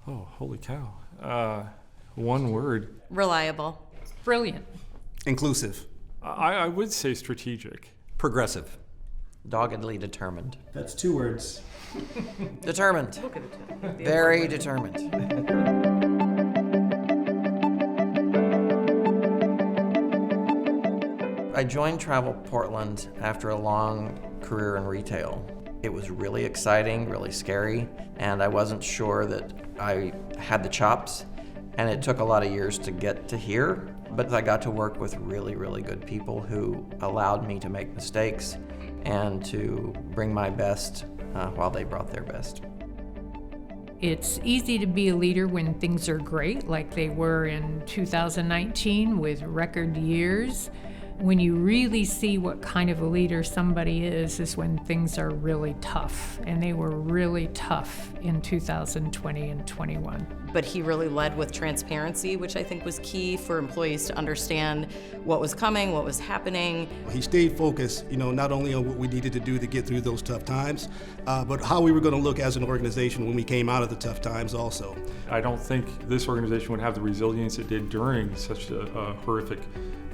Oh, holy cow. One word. Reliable. Brilliant. Inclusive. I would say strategic. Progressive. Doggedly determined. That's 2 words. Determined. Very determined. I joined Travel Portland after a long career in retail. It was really exciting, really scary, and I wasn't sure that I had the chops, and it took a lot of years to get to here, but I got to work with really, really good people who allowed me to make mistakes and to bring my best while they brought their best. It's easy to be a leader when things are great, like they were in 2019 with record years. When you really see what kind of a leader somebody is when things are really tough, and they were really tough in 2020 and 21. But he really led with transparency, which I think was key for employees to understand what was coming, what was happening. He stayed focused, not only on what we needed to do to get through those tough times, but how we were going to look as an organization when we came out of the tough times also. I don't think this organization would have the resilience it did during such a horrific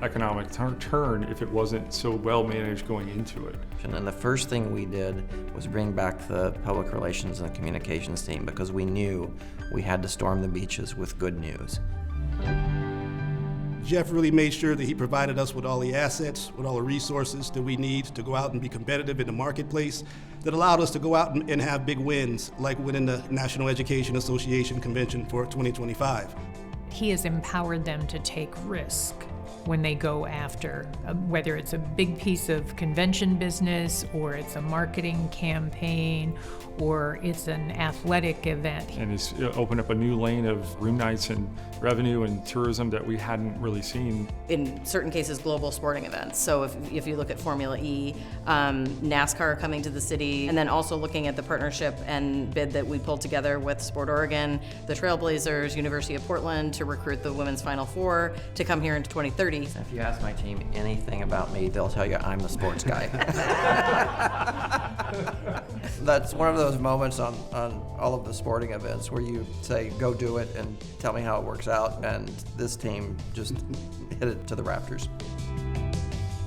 economic turn if it wasn't so well managed going into it. And then the first thing we did was bring back the public relations and communications team because we knew we had to storm the beaches with good news. Jeff really made sure that he provided us with all the assets, with all the resources that we need to go out and be competitive in the marketplace that allowed us to go out and have big wins, like winning the National Education Association Convention for 2025. He has empowered them to take risk when they go after, whether it's a big piece of convention business or it's a marketing campaign or it's an athletic event. And it's opened up a new lane of room nights and revenue and tourism that we hadn't really seen. In certain cases, global sporting events. So if you look at Formula E, NASCAR coming to the city, and then also looking at the partnership and bid that we pulled together with Sport Oregon, the Trailblazers, University of Portland to recruit the women's Final Four to come here in 2030. If you ask my team anything about me, they'll tell you I'm the sports guy. That's one of those moments on all of the sporting events where you say, go do it and tell me how it works out, and this team just hit it to the rafters.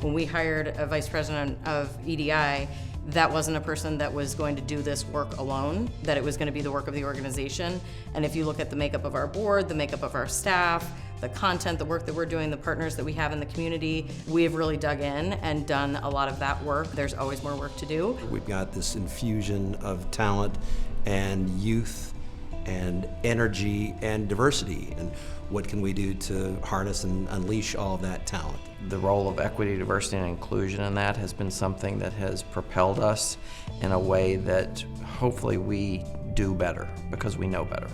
When we hired a vice president of EDI, that wasn't a person that was going to do this work alone, that it was going to be the work of the organization. And if you look at the makeup of our board, the makeup of our staff, the content, the work that we're doing, the partners that we have in the community, we've really dug in and done a lot of that work. There's always more work to do. We've got this infusion of talent and youth and energy and diversity, and what can we do to harness and unleash all of that talent? The role of equity, diversity, and inclusion in that has been something that has propelled us in a way that hopefully we do better because we know better.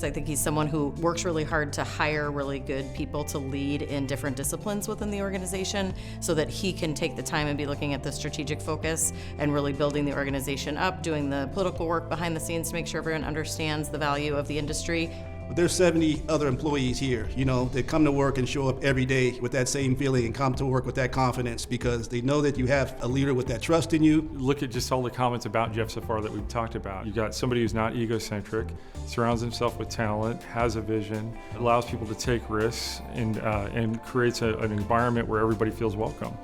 I think he's someone who works really hard to hire really good people to lead in different disciplines within the organization so that he can take the time and be looking at the strategic focus and really building the organization up, doing the political work behind the scenes to make sure everyone understands the value of the industry. But there's 70 other employees here, that come to work and show up every day with that same feeling and come to work with that confidence because they know that you have a leader with that trust in you. Look at just all the comments about Jeff so far that we've talked about. You've got somebody who's not egocentric, surrounds himself with talent, has a vision, allows people to take risks, and creates an environment where everybody feels welcome.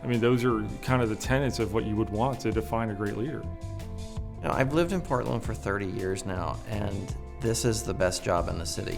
I mean, those are kind of the tenets of what you would want to define a great leader. I've lived in Portland for 30 years now, and this is the best job in the city.